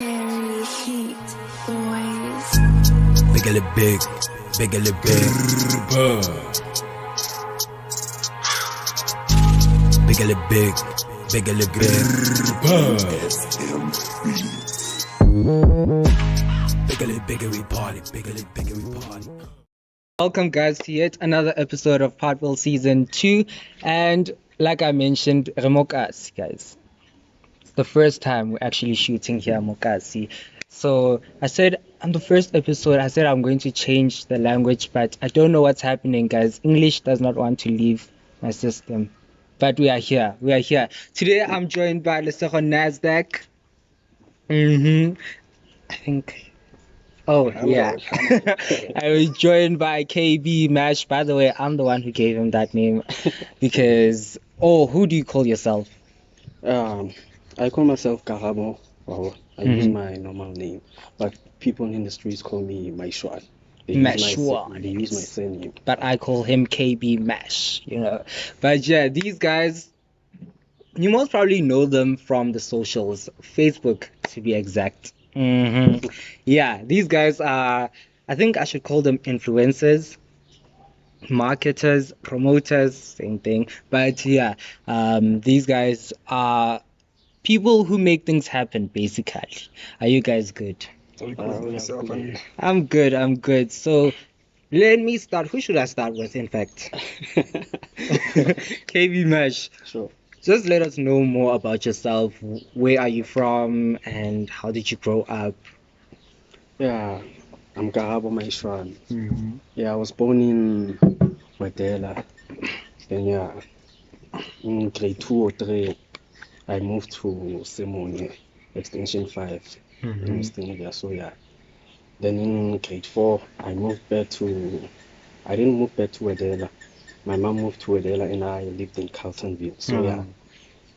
Very heat, boys. Biggerly big, biggerly big. Biggerly big, biggerly big. Biggerly we party, biggerly we party. Welcome, guys, to yet another episode of Partville Season 2. And like I mentioned, Remokas, guys. It's the first time we're actually shooting here, Mokasi. So I said on the first episode, I said I'm going to change the language, but I don't know what's happening, guys. English does not want to leave my system. But we are here. We are here. Today I'm joined by Lesego Nasdaq. I think. Oh, yeah. I was joined by KB Mash. By the way, I'm the one who gave him that name because, who do you call yourself? I call myself Karabo. Well, I use my normal name, but people in the streets call me Maishoane. Maishoane. They use my surname. But I call him KB Mash, But yeah, these guys, you most probably know them from the socials, Facebook to be exact. Yeah, these guys are, I think I should call them influencers, marketers, promoters, same thing. But yeah, these guys are people who make things happen, basically. Are you guys good? I'm good. So let me start. Who should I start with, in fact? KB Mash. Sure. Just let us know more about yourself. Where are you from and how did you grow up? Yeah, I'm Karabo Maishoane. Yeah, I was born in Wedela. Then in grade 2 or 3, I moved to Simone, extension 5 in Western Area. So yeah. Then in grade 4, I didn't move back to Wedela. My mom moved to Wedela and I lived in Carltonville. So yeah,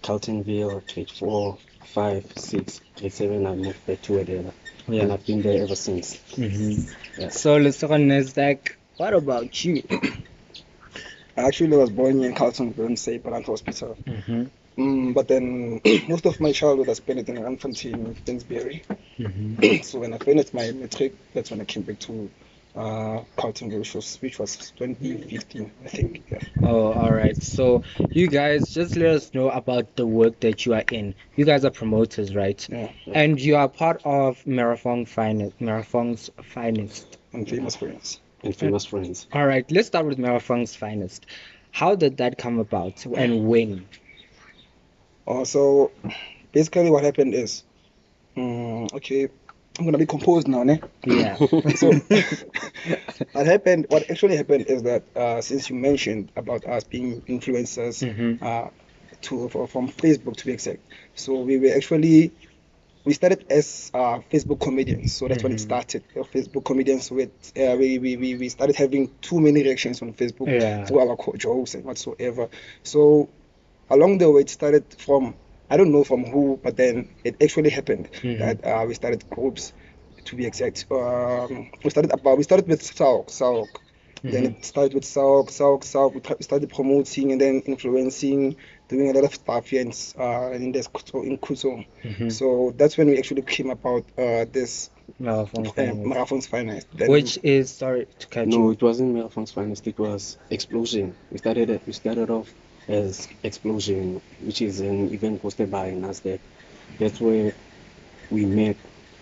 Carltonville, grade 4, 5, 6, grade 7, I moved back to Wedela. Yeah. And I've been there ever since. Yeah. So let's talk on Nasdaq. What about you? I actually was born in Carltonville in Saipland Hospital. But then most of my childhood I spent it in Randfontein, Finsbury. So when I finished my matric, that's when I came back to Carltonville, which was 2015, I think. Yeah. Oh, all right. So you guys, just let us know about the work that you are in. You guys are promoters, right? Yeah. And you are part of Marathon's Finest. And famous friends. And famous friends. All right, let's start with Marathon's Finest. How did that come about and when? So basically what happened is, okay, I'm gonna be composed now, ne? Yeah. So what actually happened is that since you mentioned about us being influencers from Facebook to be exact, so we started as Facebook comedians. So that's when it started. Facebook comedians with we started having too many reactions on Facebook to our jokes and whatsoever. So along the way, it started from, I don't know from who, but then it actually happened that we started groups, to be exact. We started with Sauk. Then it started with Sauk. We started promoting and then influencing, doing a lot of stuff here in Kusum. So that's when we actually came about this Marathon's Finest. Which is, sorry to cut you. No, it wasn't Marathon's Finest, it was Explosion. We started off as Explosion, which is an event hosted by Nasdaq. That's where we met.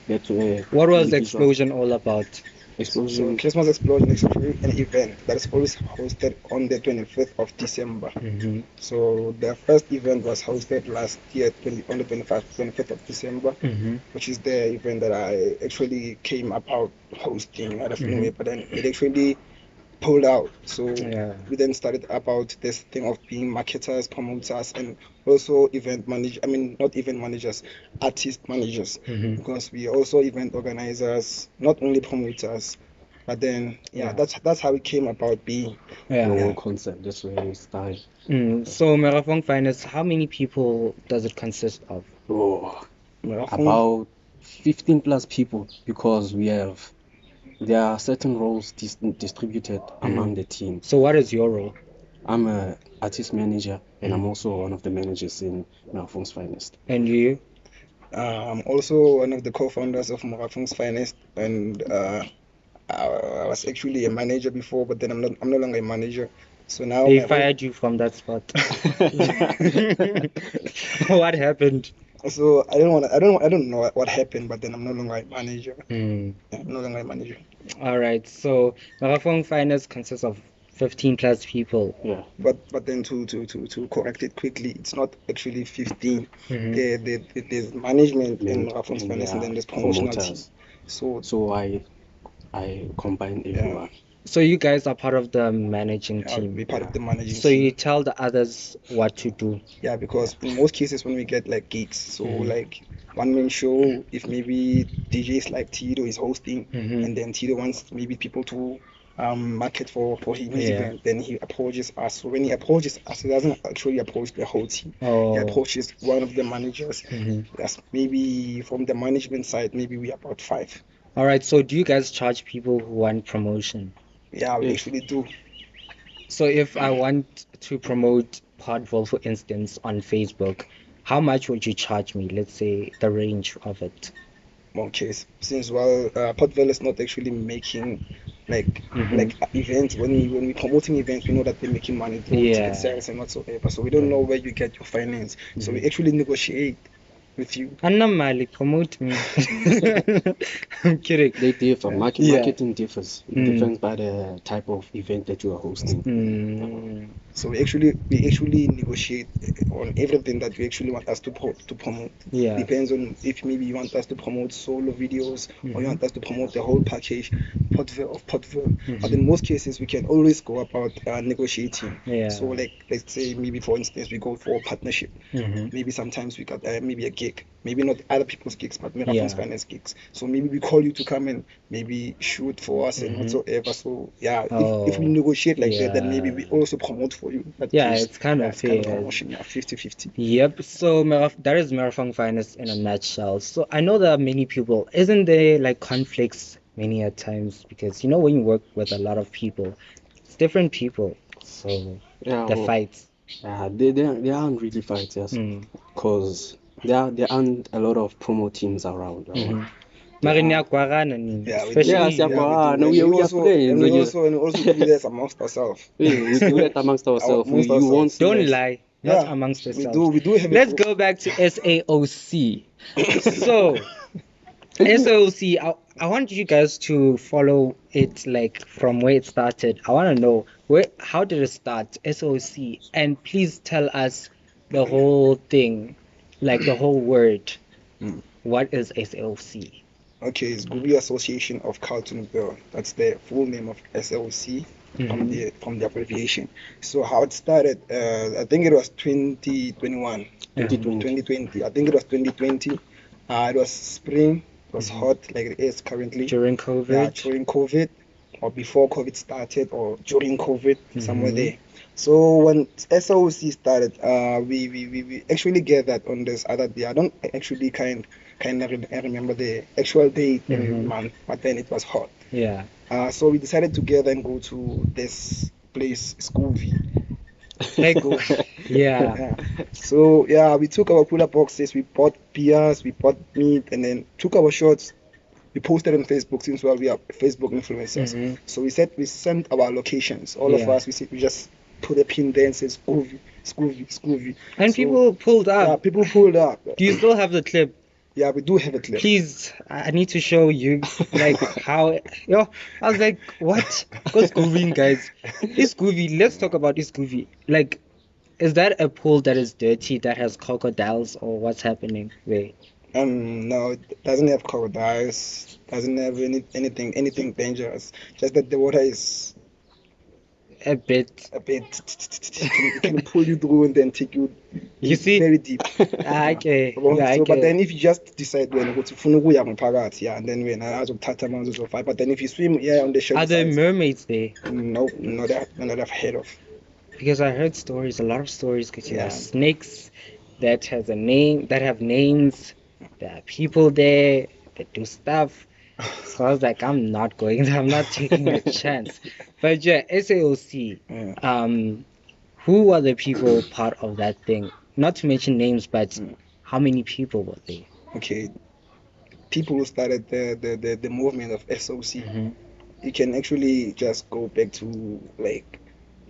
What was Explosion all about? Explosion. So Christmas Explosion is actually an event that is always hosted on the 25th of December. So the first event was hosted last year on the 25th of December, which is the event that I actually came about hosting out of nowhere, but then it actually pulled out. So we then started about this thing of being marketers, promoters, and also artist managers, because we are also event organizers, not only promoters. But then that's how it came about being. The whole concept, that's where we started. So Marathon Finest, how many people does it consist of? About 15 plus people, because there are certain roles distributed among the team. So what is your role? I'm an artist manager, and I'm also one of the managers in Marathon's Finest. And you? I'm also one of the co-founders of Morafung's Finest, and I was actually a manager before, but then I'm no longer a manager. So now They my role- fired you from that spot. What happened? so I don't know what happened, but then I'm no longer a manager. Hmm. Yeah, I'm no longer a manager. All right. So Marafong Finance consists of 15 plus people. Yeah. But then to correct it quickly, it's not actually 15. Mhm. There's management in And- Morafung's and Finest, and there then are there's promotional team. promoters. So So I combine everyone. So you guys are part of the managing I'll team. be part of the managing So team. you tell the others what to do. Yeah, because in most cases when we get like gigs, so Mhm. like one man show, if maybe DJs like Tito is hosting, Mhm. and then Tito wants maybe people to market for his Yeah. event, then he approaches us. So when he approaches us, he doesn't actually approach the whole team. He Oh. approaches one of the managers. Mhm. That's maybe from the management side, maybe we are about 5. All right. So do you guys charge people who want promotion? Yeah, we Yes. actually do. So if I want to promote Podville, for instance, on Facebook, how much would you charge me? Let's say the range of it. Okay, since Portville is not actually making like events. When we promoting events, we know that they're making money through Yeah. ticket sales and whatsoever. So we don't know where you get your finance. So we actually negotiate with you. Anna Mali, promote me. I'm kidding. They differ. Yeah. Marketing differs. It depends by the type of event that you are hosting. So we actually negotiate on everything that you actually want us to promote. Yeah. Depends on if maybe you want us to promote solo videos or you want us to promote the whole package Portville. But in most cases we can always go about negotiating. Yeah. So like let's say maybe for instance we go for a partnership. Maybe sometimes we got maybe a gig. Maybe not other people's gigs, but Mirafong's Finance gigs. So maybe we call you to come and maybe shoot for us and whatsoever. So yeah, if we negotiate like that, then maybe we also promote for you. That Yeah, case, it's kind of it's kind of fair. promotion, yeah, 50-50. Yep. So that is Marafong Finance in a nutshell. So I know there are many people. Isn't there like conflicts many at times? Because you know when you work with a lot of people, it's different people. So Yeah, the well, fights. they aren't really fights, yes, because there aren't a lot of promo teams around. Marini ya kwagana nini? Yeah, we do. Especially Yes, yeah, we do. no, And we are also- friends, and we we also do this amongst ourselves. we do that amongst ourselves. Amongst You ourselves. won't see don't us- lie. Not Yeah, amongst yourselves. We do have a Let's group. go back to SAOC. So, SAOC, I want you guys to follow it like from where it started. I want to know how did it start, SAOC, and please tell us the whole thing, like the whole word. What is SAOC? Okay, it's Gubi Association of Carltonville. That's the full name of SLC from the abbreviation. So how it started, I think it was 2021, 2020. I think it was 2020. It was spring. It was hot like it is currently. During COVID? Yeah, during COVID, or before COVID started, or during COVID, somewhere there. So when SOC started, we actually gathered on this other day. I don't actually kind of remember the actual date and month, but then it was hot. Yeah. So we decided to gather and go to this place, Scooby. Lego. Yeah. Yeah. So yeah, we took our cooler boxes, we bought beers, we bought meat, and then took our shots. We posted on Facebook since we are Facebook influencers. So we sent our locations. All of us, we just put a pin there and said Scooby. And So, people pulled yeah, up. people pulled up. Do you still have the clip? Yeah, we do have a clip. Please, I need to show you like how. I was like, what? What's Scooby, guys? Is Scooby? Let's talk about this Scooby. Like, is that a pool that is dirty that has crocodiles or what's happening there? No, it doesn't have crocodiles. Doesn't have anything dangerous. Just that the water is A bit. can pull you through and then take you. You see? Very deep. Okay. So, Yeah, but okay. then if you just decide when ukuthi ufuna ukuya ngaphakathi, yeah, and then when azokuthatha amanzi uzofaka. But then if you swim on the shallow Are there sides, mermaids there? no, that I've heard of. Because I heard stories, a lot of stories. Because Yeah. there are snakes that have names. There are people there that do stuff. So I was like, I'm not going there. I'm not taking a chance. But yeah, SAOC. Who were the people part of that thing? Not to mention names, but how many people were there? okay, people who started the movement of SOC, you can actually just go back to like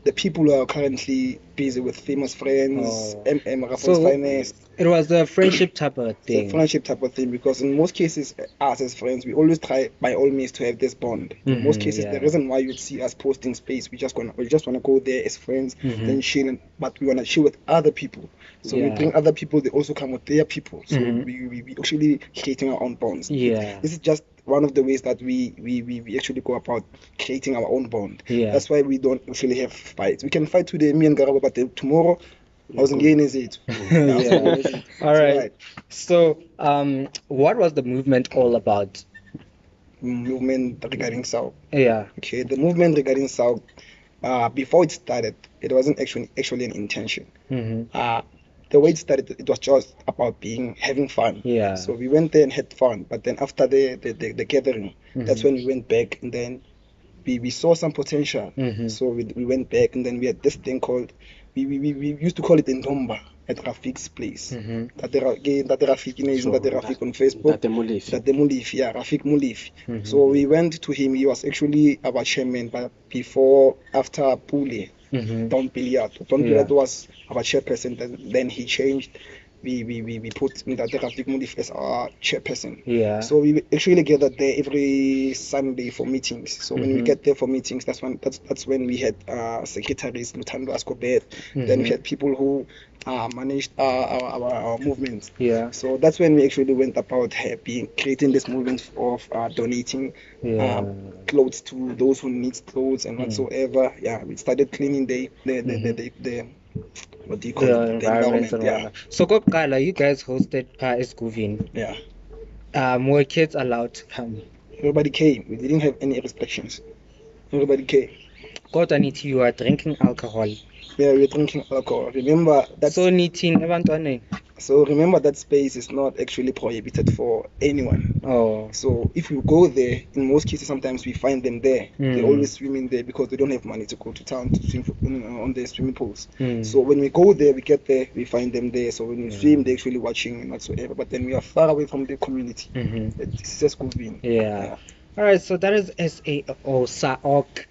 the people who are currently busy with Famous Friends, Raffles So Finance. it was a friendship type of It's a thing. friendship type of thing, because in most cases, us as friends, we always try by all means to have this bond. In most cases, the reason why you'd see us posting space, we just wanna go there as friends, then chill, but we wanna chill with other people. So we bring other people, they also come with their people. So we actually creating our own bonds. Yeah. This is just one of the ways that we actually go about creating our own bond. Yeah. That's why we don't actually have fights. We can fight today, me and Karabo, but then tomorrow, I was engaged it. Yeah. All right. So, what was the movement all about? Movement regarding South. Yeah. Okay, the movement regarding South, before it started, it wasn't actually an intention. The way it started, it was just about having fun. Yeah. So we went there and had fun, but then after the gathering, that's when we went back, and then we saw some potential. So we went back, and then we had this thing called, we used to call it Ndomba at Rafik's place. That Rafik on Facebook. That the Mulif, yeah, Rafik Mulif. So we went to him. He was actually our chairman, but after Pule, Don Piliato. Don Piliato was our chairperson. Then he changed. We put Mdate Rafik Mulif as our chairperson. Yeah. So we actually gather there every Sunday for meetings. So when we get there for meetings, that's when we had secretaries, Lutando Ascobet. Then we had people who managed our movement. Yeah. So that's when we actually went about creating this movement of donating clothes to those who need clothes and whatsoever. Yeah, we started cleaning the what do you call it? The environment. Yeah. So, Kokala, you guys hosted Escovin. Yeah. Were kids allowed to come? Everybody came. We didn't have any restrictions. Everybody came. Kodwa you are drinking alcohol. Yeah, we're drinking alcohol. Remember that. So remember that space is not actually prohibited for anyone. So if you go there, in most cases, sometimes we find them there. They always swimming there because they don't have money to go to town to swim on the swimming pools. So when we go there, we get there, we find them there. So when we swim, they're actually watching and whatsoever. But then we are far away from the community. This is just good. Yeah. All right. So that is SAOK.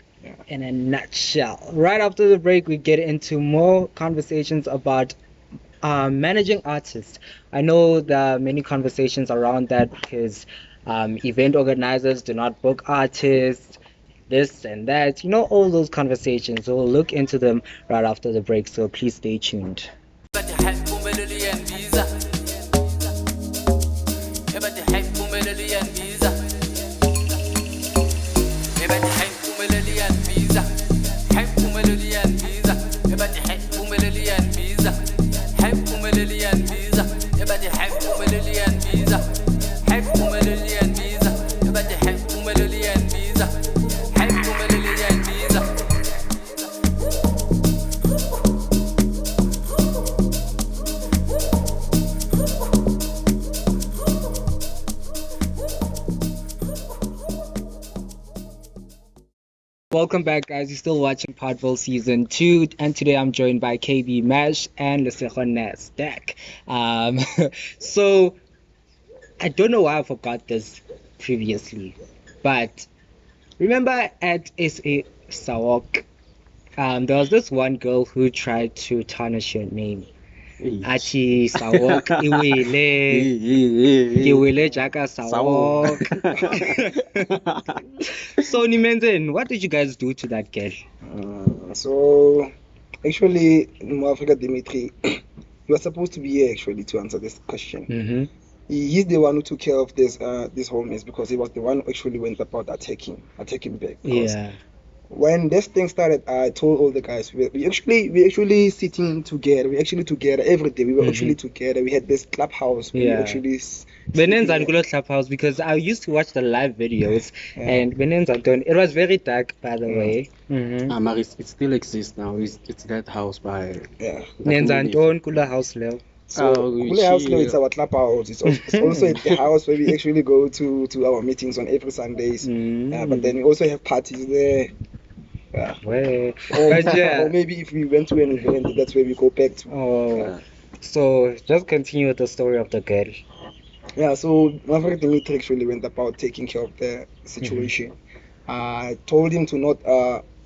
In a nutshell. Right after the break, we get into more conversations about managing artists. I know there are many conversations around that because event organizers do not book artists, this and that. You know, all those conversations. So we'll look into them right after the break. So please stay tuned. Welcome back, guys. You're still watching Podville Season 2, and today I'm joined by KB Mash and Lesego Nasdaq. So, I don't know why I forgot this previously, but remember at SA Sawok, there was this one girl who tried to tarnish your name. Achi Sawok, Iwele Jaka Sawok. So Nimenzen, what did you guys do to that girl? So actually, in Africa, Dimitri, you were supposed to be here actually to answer this question. He's the one who took care of this whole mess because he was the one who actually went about attacking back. Yeah. When this thing started, I told all the guys we actually sitting together. We actually together every day. We were actually together. We had this clubhouse. We actually. Benenza Angulo Clubhouse, because I used to watch the live videos and Benenza Anton. It was very dark, by the way. It still exists now. It's that house by Benenza Anton Kula House level. So Kule House now it's our clubhouse. It's also the house where we actually go to our meetings on every Sundays. But then we also have parties there. Or maybe if we went to an event, that's where we go back to. So just continue with the story of the girl. Yeah, so Maverick Dimitri actually went about taking care of the situation. I told him to not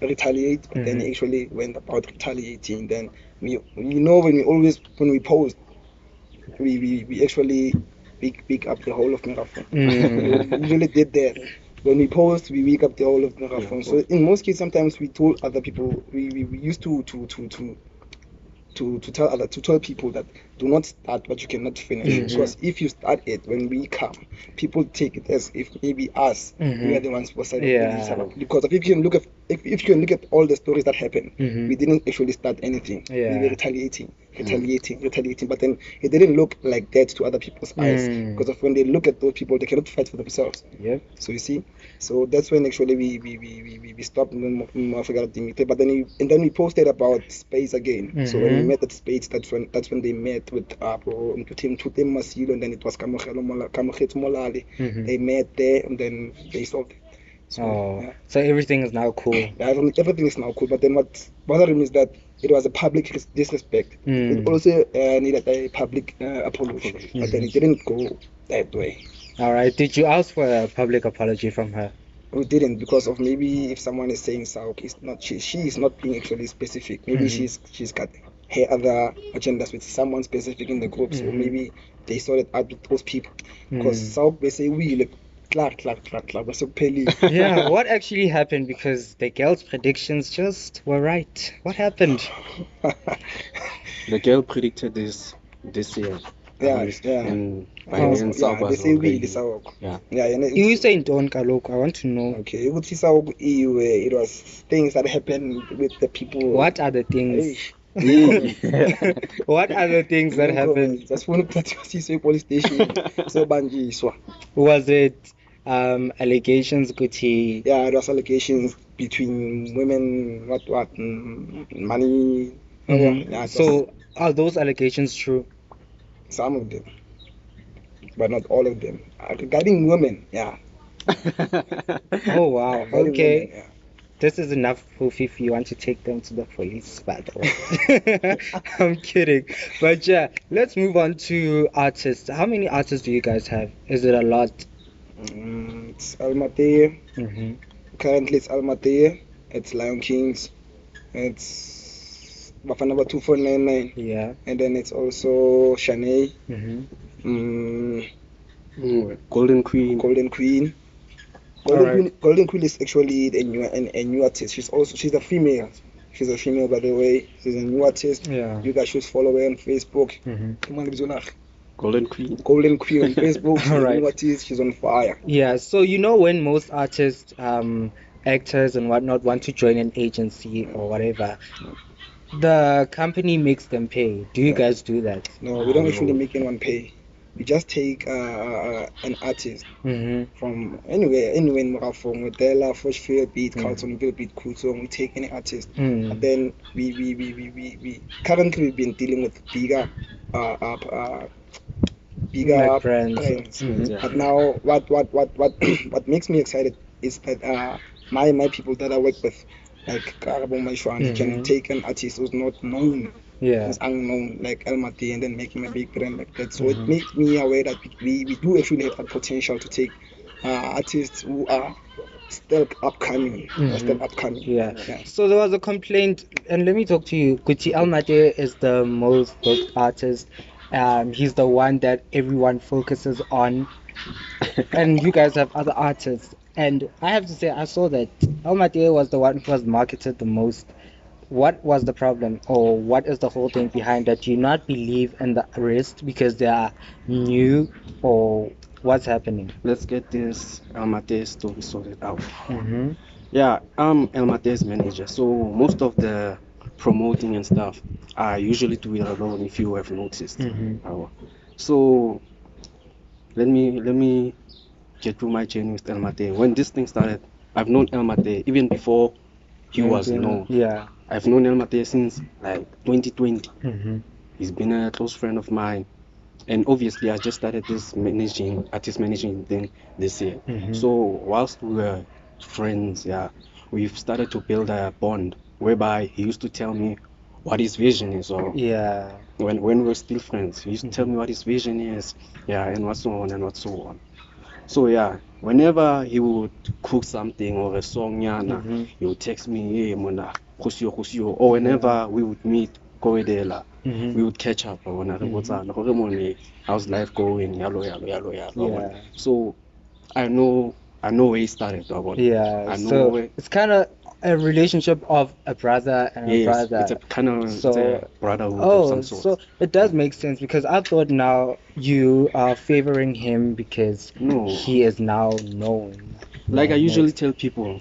retaliate, but then he actually went about retaliating. Then when we post, we actually pick up the whole of Merafon. We usually did that. When we post, we wake up the whole of Merafon. So in most cases, sometimes we told other people, we used to tell people that do not start what you cannot finish, because if you start it, when we come, people take it as if maybe us we are the ones who side of police. Because if you can look at all the stories that happened, we didn't actually start anything. We were retaliating, but then it didn't look like that to other people's eyes, because of when they look at those people, they cannot fight for themselves. So you see, so that's when actually we stopped Dimitri. But then we posted about space again. So when we met at space, that's when they met with Tutem Masilo, and then it was Kamoget Molale. They met there, and then they solved it. So everything is now cool. Everything is now cool. But then what's bothering me is that it was a public disrespect. It also needed a public apology, but then it didn't go that way. All right. Did you ask for a public apology from her? We didn't, because of maybe if someone is saying Sauk, it's not she is not being actually specific. Maybe she's got her other agendas with someone specific in the group. So maybe they sorted out with those people. Because Sauk, they say we look clark. Yeah, what actually happened? Because the girl's predictions just were right. What happened? The girl predicted this year. And by then Sauk was already. You saying don't Kaloko? I want to know. Okay, it was things that happened with the people. What are the things? What are the things that happened? Just want to see police station. So banjiswa. Was it allegations, Guti? Yeah, it was allegations between women, money. So are those allegations true? Some of them, but not all of them. Regarding women, yeah. Oh wow. Okay. Women, yeah. This is enough proof if you want to take them to the police, by the way. I'm kidding. But yeah, let's move on to artists. How many artists do you guys have? Is it a lot? It's Almaty. Currently it's Almaty. It's Lion Kings. It's Bafana 2499. Yeah. And then it's also Shanae. Golden Queen. Golden Queen is actually a new artist. She's a female. She's a female, by the way. She's a new artist. Yeah. You guys should follow her on Facebook. Golden Queen on Facebook. She's a new artist. She's on fire. Yeah. So when most artists, actors and whatnot want to join an agency or whatever, the company makes them pay. Do you guys do that? No, we don't actually make anyone pay. We just take an artist from anywhere in Morafong, Modella, Foshfield, Beat, Carltonville, Beat, Kuto, we take any artist. And then we currently we've been dealing with bigger brands. But now what makes me excited is that my people that I work with, like Karabo, Maishoane, can take an artist who's not known. It's unknown, like Almaty, and then make him a big brand like that. So it makes me aware that we do actually have that potential to take artists who are still upcoming. So there was a complaint, and let me talk to you. Guti Almaty is the most booked artist. He's the one that everyone focuses on, and you guys have other artists. And I have to say, I saw that Almaty was the one who was marketed the most. What was the problem, or what is the whole thing behind that? Do you not believe in the rest because they are new, or what's happening? Let's get this Almaty story sorted out. Yeah, I'm Almaty's manager, so most of the promoting and stuff I usually do it alone, if you have noticed. So let me get through my journey with Almaty. When this thing started, I've known Almaty even before he was known. Yeah. I've known Almaty since like 2020. He's been a close friend of mine, and obviously I just started this artist managing thing this year. So whilst we were friends, we've started to build a bond whereby he used to tell me what his vision is, or Yeah. when we were still friends, he used to tell me what his vision is, yeah, and what so on and what so on. So yeah, whenever he would cook something or a song, Mhm. he would text me, hey, Mona, khosio. Or whenever we would meet, Koedela, Mhm. we would catch up. How's life going? Yalo. Yeah. So I know where he started. Yeah. I know So where. it's kind of a relationship of a brother and a Yes, brother. it's a kind of So, brotherhood of oh, some sort. so it does make sense because I thought now you are favoring him because No. he is now known. Like I usually Most. tell people,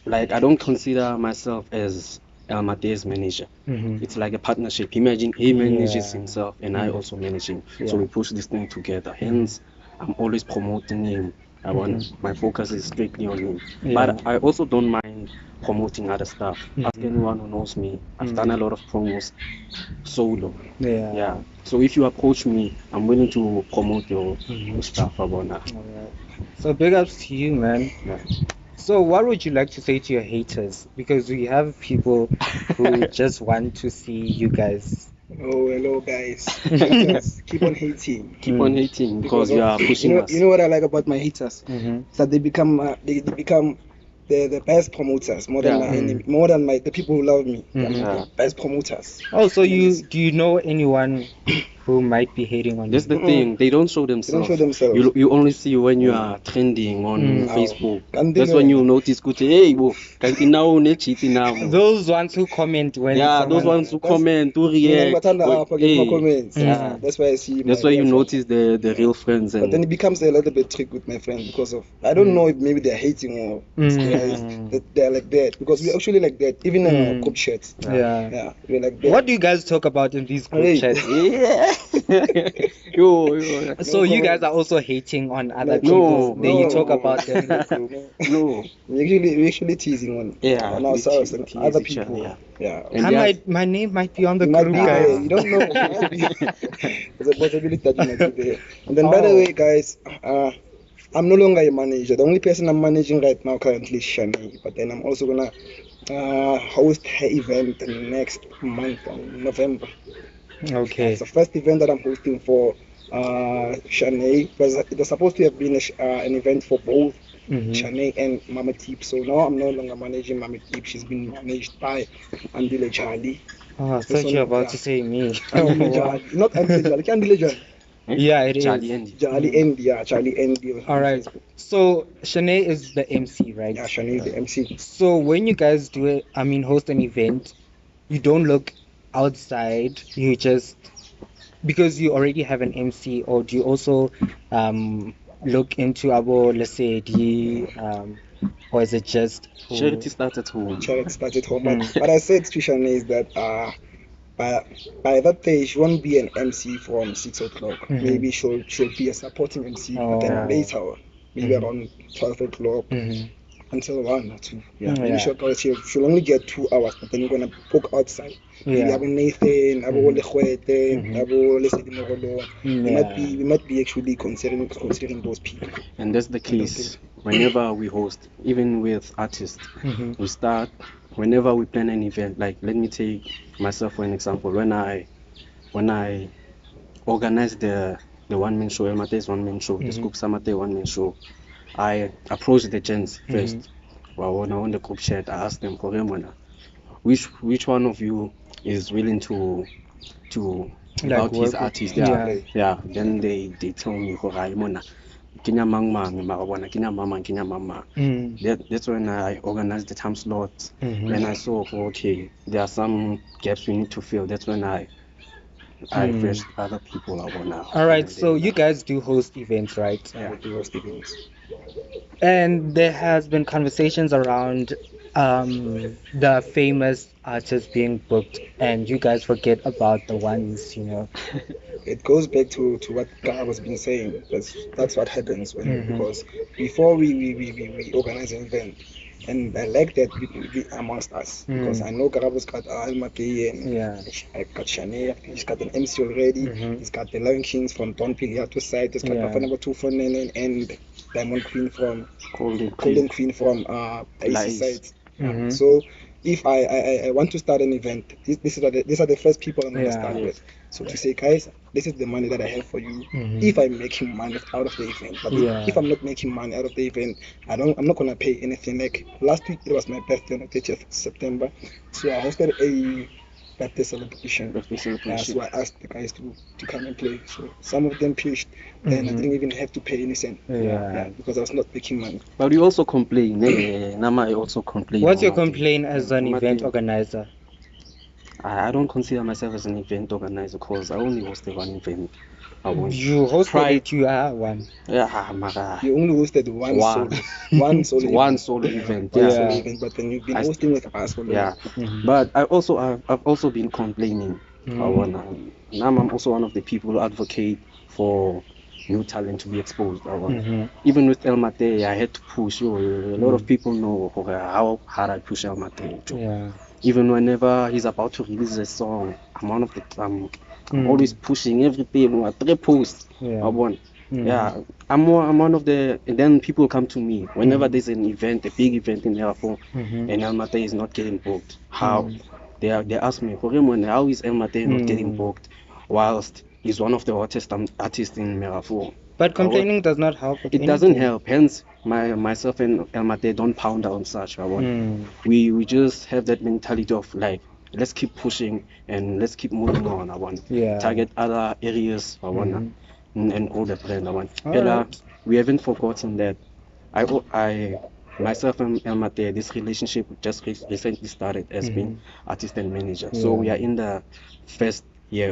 like I don't consider myself as Mate's manager. Mhm. It's like a partnership. Imagine he manages Yeah. himself and I also manage him. So Yeah. we push this thing together. Hence, I'm always promoting him. My focus is strictly on him. Yeah. But I also don't mind promoting other stuff. Ask anyone who knows me. I've done a lot of promos solo. Yeah. Yeah. So if you approach me, I'm willing to promote your stuff. Alright. So big ups to you, man. Yeah. So what would you like to say to your haters? Because we have people who just want to see you guys. Oh, hello guys. Haters, keep on hating. Keep on hating because you are pushing us. You know what I like about my haters? Mm-hmm. Is that they become the best promoters more than Yeah. my enemy, more than the people who love me. They're Mhm. the best promoters. Oh, so do you know anyone who might be hating on That's you? the thing. They don't show They themselves. don't show themselves. You only see when you are trending on Mm. Facebook. Can't That's do when it. you notice, hey, bo, kanti now ne cheating now. Those ones who comment when Yeah, those someone... ones who comment, who Mina react. ngibathanda apha ke Hey, comments. yeah. That's why I see. That's my why you real friends. notice the real friends. But then And it becomes a little bit tricky with my friends because of I don't know if maybe they're hating or they're like that because we're actually like that even in our group chats. Yeah. Yeah, we're like that. What do you guys talk about in these group Hey. chats? yeah. yo. So you guys are also hating on other people. Then you talk about them in the group. No. We actually teasing Yeah, on we ourselves tease and other each other, people. yeah. Yeah. And My name might be on the You might group, be there. guys. You don't know. There's a possibility that you might be there. And then, by the way, guys, I'm no longer a manager. The only person I'm managing right now currently is Shani. But then I'm also gonna host her event next month in November. Okay. It's the first event that I'm hosting for Shanae. It was supposed to have been an event for both Shanae and Mama Teep. So now I'm no longer managing Mama Teep. She's been managed by Andile Charlie. Oh, I thought you were about to say me. Andile Charlie. Not Andile Charlie. Andile Charlie. Yeah, it is. Charlie Andy. Charlie Andy. All right. So Shanae is the MC, right? Yeah, Shanae is the MC. So when you guys host an event, you don't look outside. You just because you already have an MC, or do you also look into Lesego, or is it just Charity starts at home. Charity starts at home. But I said to Shanae is that by that day she won't be an MC from 6 o'clock. Maybe she'll be a supporting MC, but then later, maybe around 12 o'clock until 1 or 2. Maybe she'll only get 2 hours, but then you're gonna book outside. Maybe Abu Nathan, Abu Lekwete, Abu Lesedi Mogolo. We might be actually considering those people. And that's the case. Whenever we host, even with artists, we start. Whenever we plan an event, like let me take myself for an example. When I organize the one-man show, Mate's one-man show, the Scoop Samate one-man show, I approach the gents first. Well, on the group chat, I ask them, which one of you is willing to about his artist? Yeah. Then they tell me, Kenya mama. That's when I organized the time slots. When I saw, okay, there are some gaps we need to fill. That's when I refreshed other people. All right, so you guys do host events, right? Yeah, we do host events. And there has been conversations around the famous artists being booked, and you guys forget about the ones, It goes back to what Karabo has been saying. That's what happens because before we organize an event, and I like that we amongst us because I know Karabo's got Almaty and I got Shanae. He's got an MC already. He's got the Lion Kings from Don Piliato side. He's got Bafana 2 from Nenen and Diamond Queen from Golden Queen from AC side. So if I want to start an event, these are the first people I'm going to Yeah. start with. So to say, guys, this is the money that I have for you. Mhm. If I'm making money out of the event, but Yeah. if I'm not making money out of the event, I'm not going to pay anything. Like last week, it was my birthday on the 30th of September, so I hosted a birthday celebration. Birthday celebration. So I asked the guys to come and play. So some of them pitched, and I Mhm. didn't even have to pay any cent. Yeah. Because I was not making money. But we also complain. Nama, I also complain. What's your on that. complaint as an Nama event thing. organizer? I don't consider myself as an event organizer because I only hosted one event. I won't. You hosted Prior- it, you are one. Yeah, Mara. You only hosted one One. solo One event. solo event. One Yeah. solo Yeah. event, but then you've been I- hosting with us for Yeah. Mhm. But I've also been complaining. Now I'm also one of the people who advocate for new talent to be exposed. Mhm. Even with El Mate, I had to push. A lot of people know how hard I push El Mate. Yeah. Even whenever he's about to release a song, I'm one of the I'm Mm. always pushing everything. 3 posts. Yeah. Mm. Mhm. Yeah, I'm one of the, and then people come to me whenever Mm. there's an event, a big event in Merapo, Mhm. and El Mate is not getting booked. How? Mm. They ask me, how is El Mate not getting Mm. booked whilst he's one of the hottest artists in Merapo? But complaining does not help with It doesn't anything. help. Hence, myself and El Mate don't pound on such. Mm. We just have that mentality of like, let's keep pushing and let's keep moving on. Yeah. Target other areas. Mhm. And grow the brand. Alright. We haven't forgotten that. I myself and El Mate, this relationship just recently started as being artist and manager. So Yeah. we are in the first year.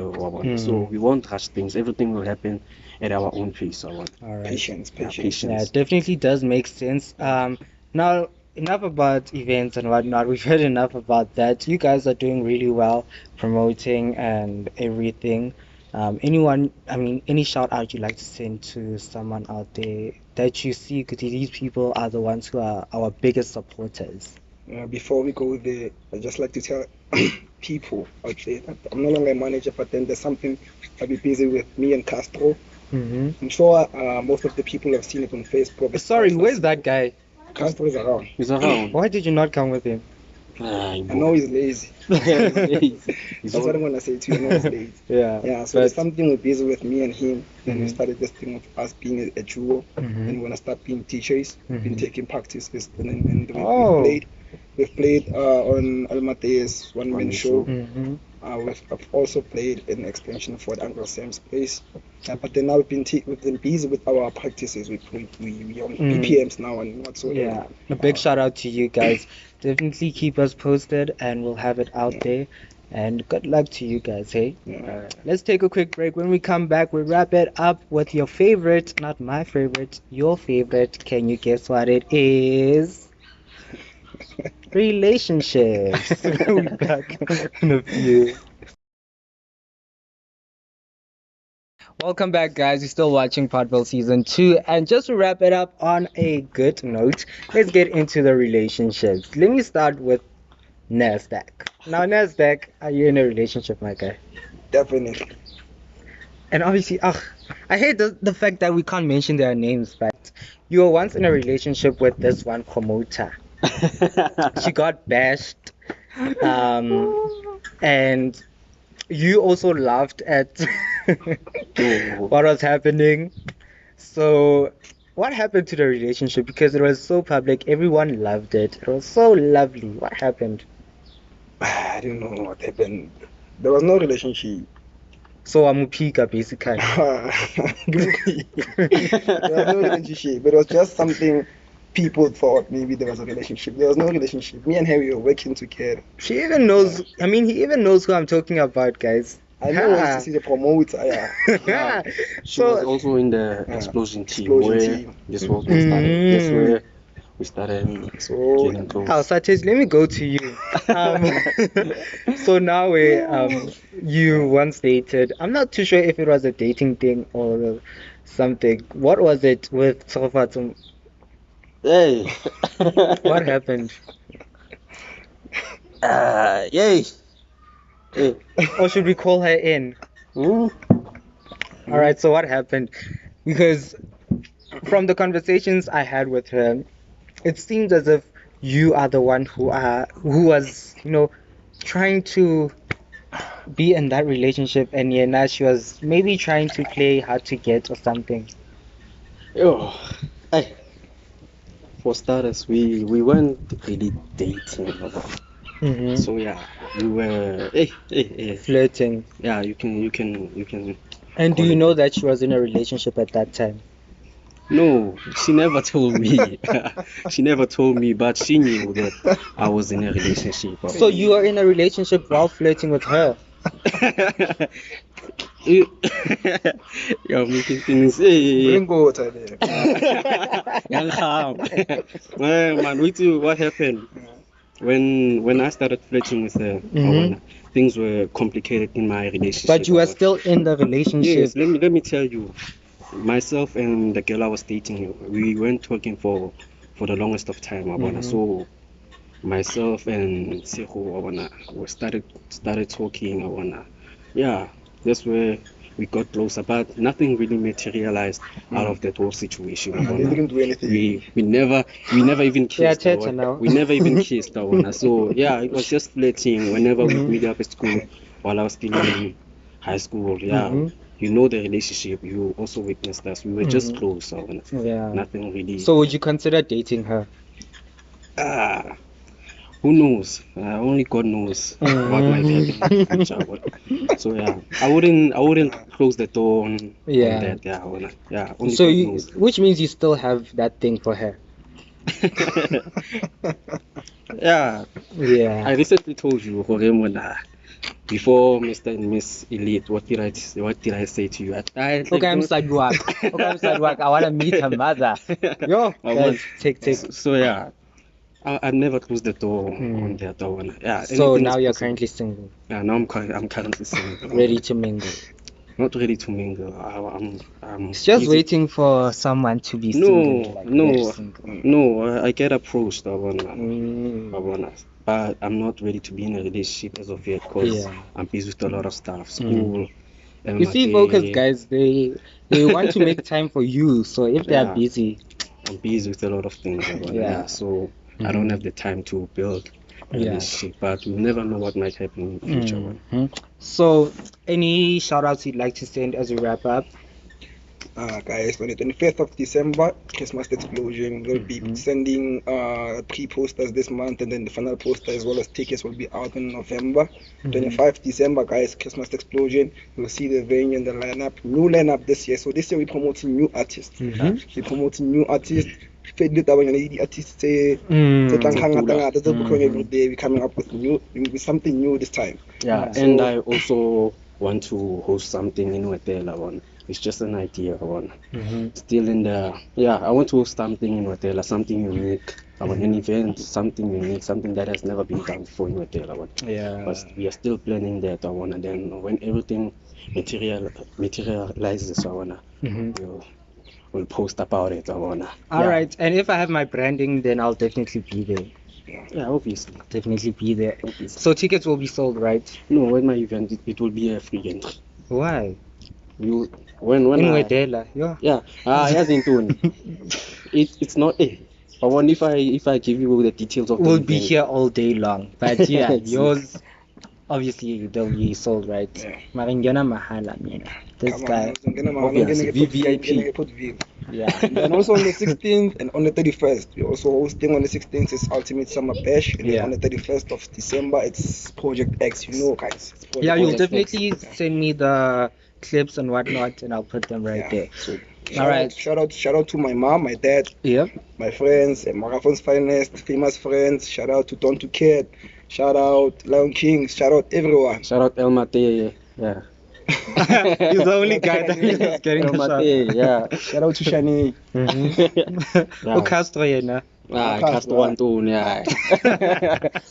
So we won't rush things. Everything will happen at our own pace. Alright. Patience. Yeah, it definitely does make sense. Now enough about events and whatnot. We've heard enough about that. You guys are doing really well promoting and everything. Any shout out you'd like to send to someone out there that you see, because these people are the ones who are our biggest supporters. Before we go there, I'd just like to tell people out there that I'm no longer a manager, but then there's something I'll be busy with, me and Castro. Mm-hmm. I'm sure most of the people have seen it on Facebook. Sorry, where's that guy? Castro is around. He's around. Why did you not come with him? I know he's lazy. That's what I'm gonna say to you. I know he's lazy. Yeah. So there's something we're busy with, me and him. Then we Mhm. started this thing of us being a duo, Mhm. and we're gonna start being teachers. We've been Mhm. taking practices, and Oh. we've played on Almate's one-man show. Mm-hmm. I've also played an extension for the Uncle Sam's place. But then now we've been busy with our practices. We on BPMs now and whatsoever. Yeah, a big shout out to you guys. Definitely keep us posted and we'll have it out there. And good luck to you guys, hey? Yeah. Let's take a quick break. When we come back, we'll wrap it up with your favorite, not my favorite, your favorite. Can you guess what it is? Relationships. We'll be back in a few. Welcome back, guys. You're still watching Podville Season 2. And just to wrap it up on a good note, let's get into the relationships. Let me start with Nasdaq. Now, Nasdaq, are you in a relationship, my guy? Definitely. And obviously, I hate the fact that we can't mention their names, but you were once in a relationship with this one promoter. She got bashed. And you also laughed at what was happening. So, what happened to the relationship? Because it was so public, everyone loved it. It was so lovely. What happened? I don't know what happened. There was no relationship. So, I'm Pika basically. There was no relationship. It was just something people thought maybe there was a relationship. There was no relationship. Me and her, we were working together. He even knows who I'm talking about, guys. I know she's the promoter. Yeah. She was also in the explosion team where team. this was when started. That's where we started So getting close. Satis, let me go to you. So now you once dated. I'm not too sure if it was a dating thing or something. What was it with Sofatum? Hey. What happened? Yay. Hey. Or should we call her in? Hmm? All right, so what happened? Because from the conversations I had with her, it seemed as if you are the one who was, trying to be in that relationship, and now she was maybe trying to play hard to get or something? Oh, hey. For starters, we weren't really dating. Mm-hmm. So yeah, we were Flirting. yeah, you can And do call you it- know that she was in a relationship at that time? No, she never told me. She never told me, but she knew that I was in a relationship. So you are in a relationship while flirting with her? You're making things. Hey. Bring water there. Man, what happened? When I started flirting with her, Mhm. things were complicated in my relationship. But you are still in the relationship. Yes, let me tell you, myself and the girl I was dating, we weren't talking for the longest of time. So myself and Seho we started talking. Yeah, that's where we got closer, but nothing really materialized out of that whole situation. They didn't do anything. We never even kissed. Tete now. We never even kissed. So yeah, it was just flirting whenever we meet up at school while I was still in high school. Yeah, you know the relationship. You also witnessed us. We were just close. Yeah. Nothing really. So would you consider dating her? Who knows? Only God knows what might happen in the future. So yeah, I wouldn't close the door on that. Yeah, only So God you, knows. which means you still have that thing for her. Yeah, Yeah. I recently told you, Horemona, before Mr. and Miss Elite, what did I say to you? Okay, I'm sidewalk. I want to meet her mother. Yo, guys, take. So yeah, I never closed the door on that one. Yeah. So anything now is you're possible. currently single, Yeah, now I'm currently single. ready to mingle. Not ready to mingle. I'm It's just busy. waiting for someone to be single. Very single. No. I get approached. Mm. But I'm not ready to be in a relationship as of yet because I'm busy with a lot of stuff, school. You see, focus guys, they want to make time for you. So if they are Yeah. busy, I'm busy with a lot of things. Yeah. So I don't have the time to build a relationship, but you never know what might happen in the future. So any shout outs you'd like to send as we wrap up? Guys, on the 25th of December, Christmas Explosion, we'll be sending 3 posters this month, and then the final poster as well as tickets will be out in November. 25th December, guys, Christmas Explosion. You'll see the venue and the lineup. New lineup this year. So this year we're promoting new artists. We're promoting new artists. We're coming up with something new this time. Yeah, So- and I also want to host something in Wetela. It's just an idea. Still in the I want to host something in Wetela, something unique. An event, something unique, something that has never been done before in Wetela. Yeah. But we are still planning that. And then when everything materializes, we'll post about it. All right. And if I have my branding, then I'll definitely be there. Yeah, obviously. Definitely be there. Obviously. So tickets will be sold, right? No, at my event, it will be a free entry. Why? When In I, Wedela, yeah. yeah, yes, it's not a. I wonder if I give you the details of the We'll be event. here all day long. But yeah, Exactly. yours, obviously, they'll be sold, right? Yeah. Maringana Mahala, man. This Come guy. on, I'm gonna Obviously, get VVIP. put V. Yeah. And also on the 16th and on the 31st, we're also hosting on the 16th is Ultimate Summer Bash, and then Yeah. on the 31st of December it's Project X. You know, guys. It's Project Yeah, you'll X. definitely send me the clips and whatnot, and I'll put them right there. So, All right. Shout out to my mom, my dad, Yep. my friends, and Marathon's finest, famous friends. Shout out to Don to Kid. Shout out Lion King. Shout out everyone. Shout out El Mate. Yeah. He's the only guy that is getting El the shot. Mate. Yeah. Shout out to Shani. Oh, Castro, yeah. Castro Antun, yeah.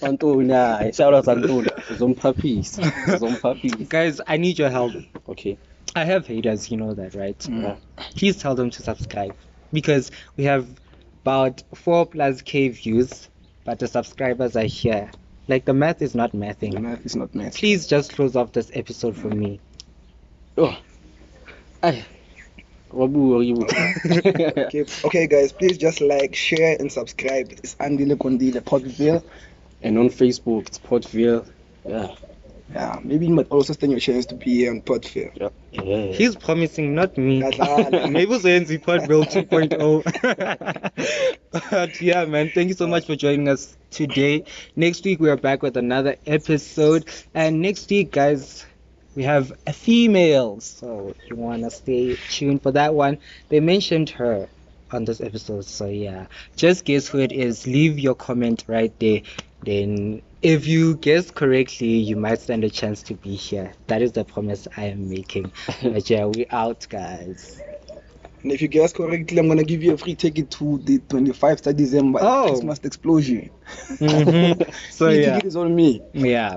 Antun, yeah. Shout out Antun. Zompapis. Guys, I need your help. Okay. I have haters, you know that, right? Yeah. Please tell them to subscribe because we have about 4+ K views, but the subscribers are here. Like the math is not mathing. Math is not math. Please just close off this episode for me. Oh. Aye. Okay, guys, please just like, share, and subscribe. It's Andile Kondile Portville. And on Facebook, it's Portville. Yeah, maybe you might also stand your chance to be here on Portville. Yeah. He's promising, not me. Dlala. Maybe Zenzi Portville 2.0. But yeah, man, thank you so much for joining us today. Next week we are back with another episode, and next week, guys, we have a female. So if you wanna stay tuned for that one, they mentioned her on this episode. So yeah, just guess who it is. Leave your comment right there. Then if you guess correctly, you might stand a chance to be here. That is the promise I am making. But yeah, we out, guys. And if you guess correctly, I'm gonna give you a free ticket to the 25th of December Oh. XMAS explosion. So Free yeah, ticket is on me. yeah.